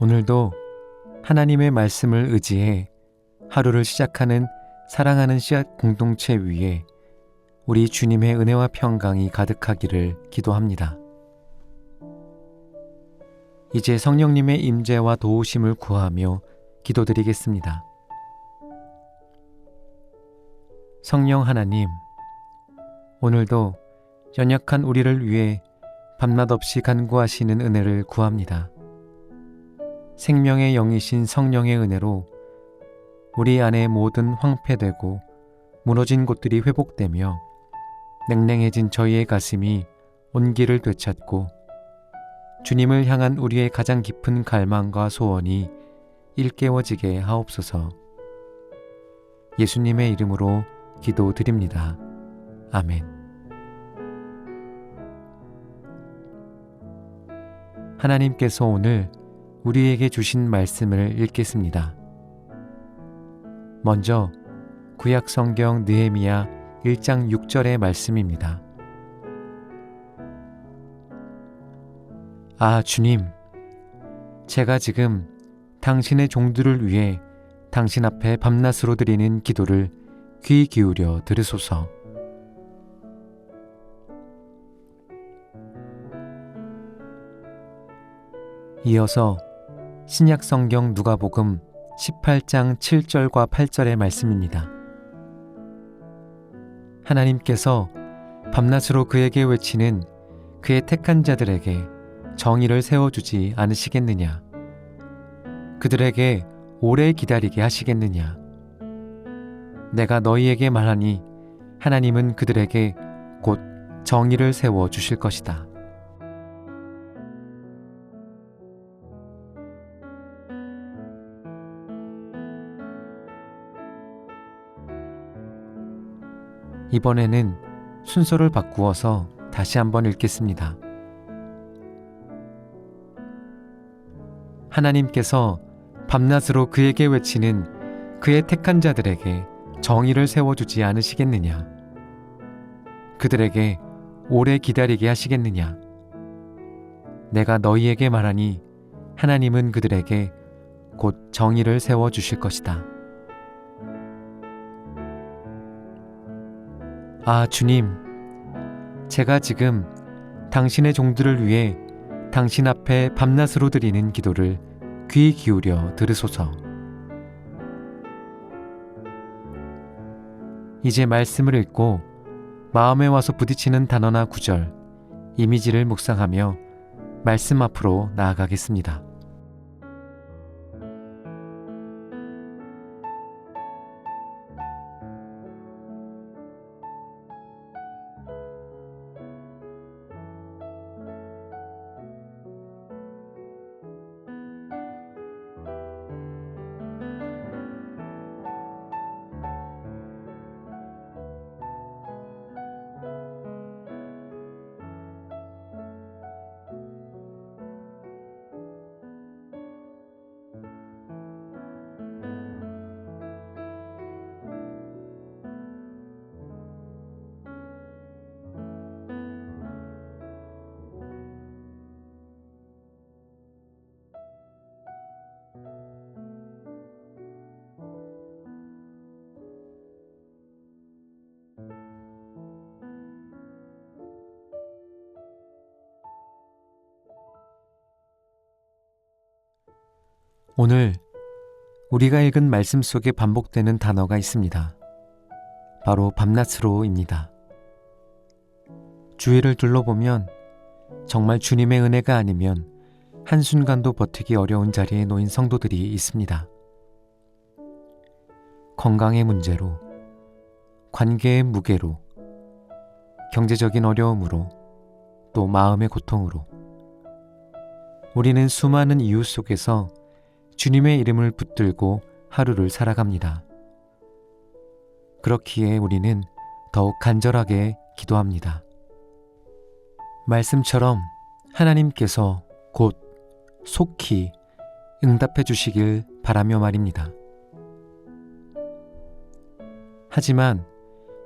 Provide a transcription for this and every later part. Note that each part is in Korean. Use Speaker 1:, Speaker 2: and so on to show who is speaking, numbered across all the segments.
Speaker 1: 오늘도 하나님의 말씀을 의지해 하루를 시작하는 사랑하는 씨앗 공동체 위에 우리 주님의 은혜와 평강이 가득하기를 기도합니다. 이제 성령님의 임재와 도우심을 구하며 기도드리겠습니다. 성령 하나님, 오늘도 연약한 우리를 위해 밤낮 없이 간구하시는 은혜를 구합니다. 생명의 영이신 성령의 은혜로 우리 안에 모든 황폐되고 무너진 곳들이 회복되며 냉랭해진 저희의 가슴이 온기를 되찾고 주님을 향한 우리의 가장 깊은 갈망과 소원이 일깨워지게 하옵소서. 예수님의 이름으로 기도드립니다. 아멘. 하나님께서 오늘 우리에게 주신 말씀을 읽겠습니다. 먼저 구약성경 느헤미야 1장 6절의 말씀입니다. 아, 주님, 제가 지금 당신의 종들을 위해 당신 앞에 밤낮으로 드리는 기도를 귀 기울여 들으소서. 이어서 신약성경 누가복음 18장 7절과 8절의 말씀입니다. 하나님께서 밤낮으로 그에게 외치는 그의 택한 자들에게 정의를 세워주지 않으시겠느냐? 그들에게 오래 기다리게 하시겠느냐? 내가 너희에게 말하니 하나님은 그들에게 곧 정의를 세워주실 것이다. 이번에는 순서를 바꾸어서 다시 한번 읽겠습니다. 하나님께서 밤낮으로 그에게 외치는 그의 택한 자들에게 정의를 세워주지 않으시겠느냐? 그들에게 오래 기다리게 하시겠느냐? 내가 너희에게 말하니 하나님은 그들에게 곧 정의를 세워주실 것이다. 아, 주님, 제가 지금 당신의 종들을 위해 당신 앞에 밤낮으로 드리는 기도를 귀 기울여 들으소서. 이제 말씀을 읽고 마음에 와서 부딪히는 단어나 구절, 이미지를 묵상하며 말씀 앞으로 나아가겠습니다. 오늘 우리가 읽은 말씀 속에 반복되는 단어가 있습니다. 바로 밤낮으로입니다. 주위를 둘러보면 정말 주님의 은혜가 아니면 한순간도 버티기 어려운 자리에 놓인 성도들이 있습니다. 건강의 문제로, 관계의 무게로, 경제적인 어려움으로, 또 마음의 고통으로 우리는 수많은 이유 속에서 주님의 이름을 붙들고 하루를 살아갑니다. 그렇기에 우리는 더욱 간절하게 기도합니다. 말씀처럼 하나님께서 곧 속히 응답해 주시길 바라며 말입니다. 하지만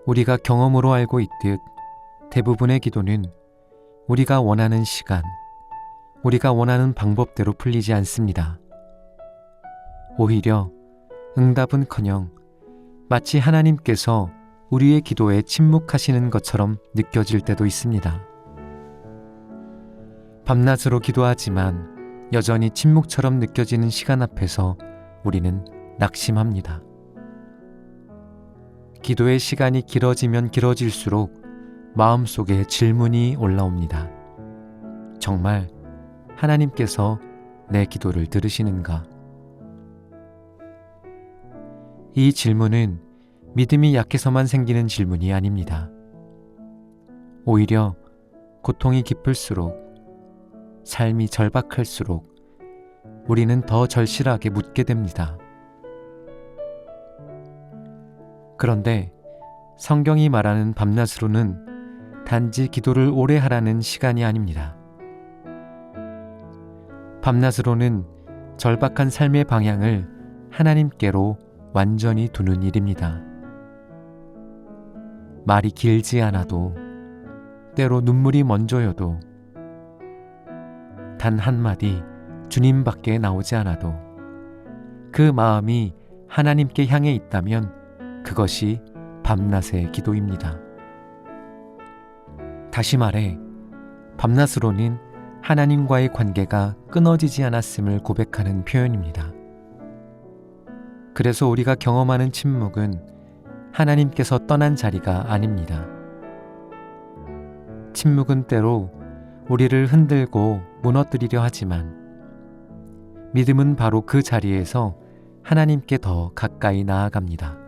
Speaker 1: 우리가 경험으로 알고 있듯 대부분의 기도는 우리가 원하는 시간, 우리가 원하는 방법대로 풀리지 않습니다. 오히려 응답은커녕 마치 하나님께서 우리의 기도에 침묵하시는 것처럼 느껴질 때도 있습니다. 밤낮으로 기도하지만 여전히 침묵처럼 느껴지는 시간 앞에서 우리는 낙심합니다. 기도의 시간이 길어지면 길어질수록 마음속에 질문이 올라옵니다. 정말 하나님께서 내 기도를 들으시는가? 이 질문은 믿음이 약해서만 생기는 질문이 아닙니다. 오히려 고통이 깊을수록, 삶이 절박할수록 우리는 더 절실하게 묻게 됩니다. 그런데 성경이 말하는 밤낮으로는 단지 기도를 오래 하라는 시간이 아닙니다. 밤낮으로는 절박한 삶의 방향을 하나님께로 완전히 두는 일입니다. 말이 길지 않아도, 때로 눈물이 먼저여도, 단 한마디 주님밖에 나오지 않아도 그 마음이 하나님께 향해 있다면 그것이 밤낮의 기도입니다. 다시 말해, 밤낮으로는 하나님과의 관계가 끊어지지 않았음을 고백하는 표현입니다. 그래서 우리가 경험하는 침묵은 하나님께서 떠난 자리가 아닙니다. 침묵은 때로 우리를 흔들고 무너뜨리려 하지만 믿음은 바로 그 자리에서 하나님께 더 가까이 나아갑니다.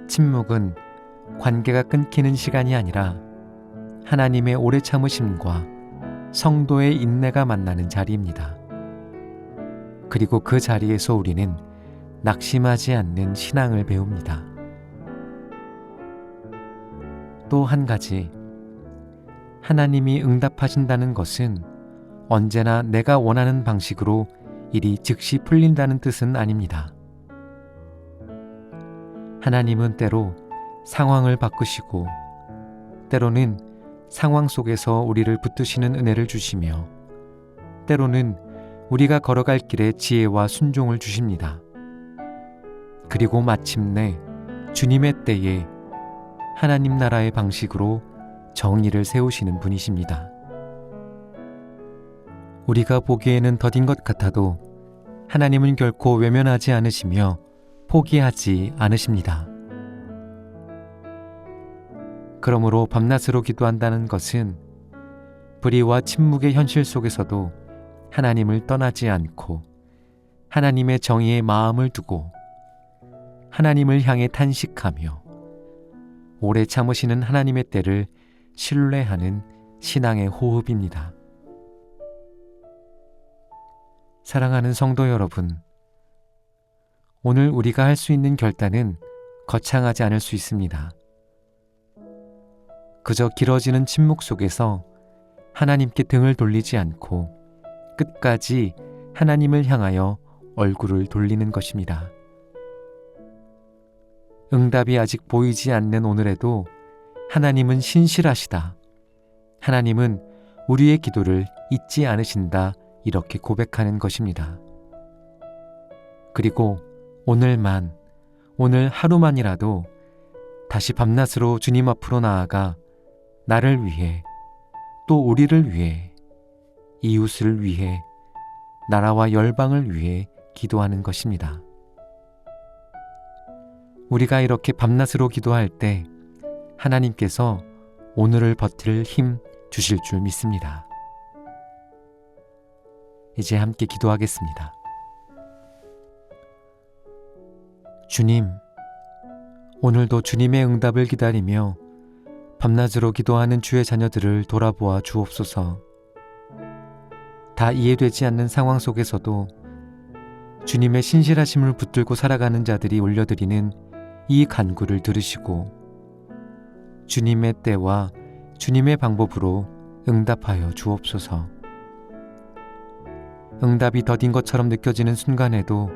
Speaker 1: 침묵은 관계가 끊기는 시간이 아니라 하나님의 오래 참으심과 성도의 인내가 만나는 자리입니다. 그리고 그 자리에서 우리는 낙심하지 않는 신앙을 배웁니다. 또 한 가지, 하나님이 응답하신다는 것은 언제나 내가 원하는 방식으로 일이 즉시 풀린다는 뜻은 아닙니다. 하나님은 때로 상황을 바꾸시고, 때로는 상황 속에서 우리를 붙드시는 은혜를 주시며, 때로는 우리가 걸어갈 길에 지혜와 순종을 주십니다. 그리고 마침내 주님의 때에 하나님 나라의 방식으로 정의를 세우시는 분이십니다. 우리가 보기에는 더딘 것 같아도 하나님은 결코 외면하지 않으시며 포기하지 않으십니다. 그러므로 밤낮으로 기도한다는 것은 불의와 침묵의 현실 속에서도 하나님을 떠나지 않고 하나님의 정의에 마음을 두고 하나님을 향해 탄식하며 오래 참으시는 하나님의 때를 신뢰하는 신앙의 호흡입니다. 사랑하는 성도 여러분, 오늘 우리가 할 수 있는 결단은 거창하지 않을 수 있습니다. 그저 길어지는 침묵 속에서 하나님께 등을 돌리지 않고 끝까지 하나님을 향하여 얼굴을 돌리는 것입니다. 응답이 아직 보이지 않는 오늘에도 하나님은 신실하시다. 하나님은 우리의 기도를 잊지 않으신다. 이렇게 고백하는 것입니다. 그리고 오늘 하루만이라도 다시 밤낮으로 주님 앞으로 나아가 나를 위해, 또 우리를 위해, 이웃을 위해, 나라와 열방을 위해 기도하는 것입니다. 우리가 이렇게 밤낮으로 기도할 때 하나님께서 오늘을 버틸 힘 주실 줄 믿습니다. 이제 함께 기도하겠습니다. 주님, 오늘도 주님의 응답을 기다리며 밤낮으로 기도하는 주의 자녀들을 돌아보아 주옵소서. 다 이해되지 않는 상황 속에서도 주님의 신실하심을 붙들고 살아가는 자들이 올려드리는 이 간구를 들으시고 주님의 때와 주님의 방법으로 응답하여 주옵소서. 응답이 더딘 것처럼 느껴지는 순간에도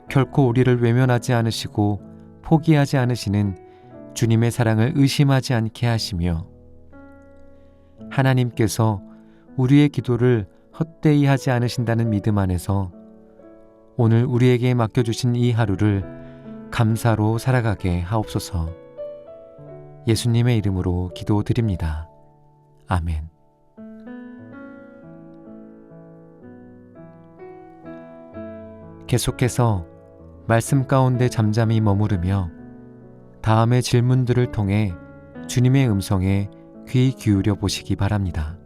Speaker 1: 결코 우리를 외면하지 않으시고 포기하지 않으시는 주님의 사랑을 의심하지 않게 하시며 하나님께서 우리의 기도를 헛되이 하지 않으신다는 믿음 안에서 오늘 우리에게 맡겨주신 이 하루를 감사로 살아가게 하옵소서. 예수님의 이름으로 기도드립니다. 아멘. 계속해서 말씀 가운데 잠잠히 머무르며 다음의 질문들을 통해 주님의 음성에 귀 기울여 보시기 바랍니다.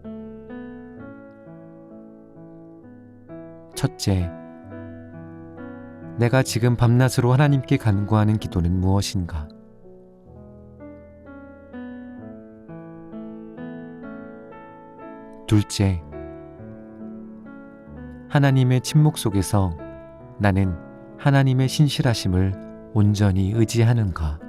Speaker 1: 첫째, 내가 지금 밤낮으로 하나님께 간구하는 기도는 무엇인가? 둘째, 하나님의 침묵 속에서 나는 하나님의 신실하심을 온전히 의지하는가?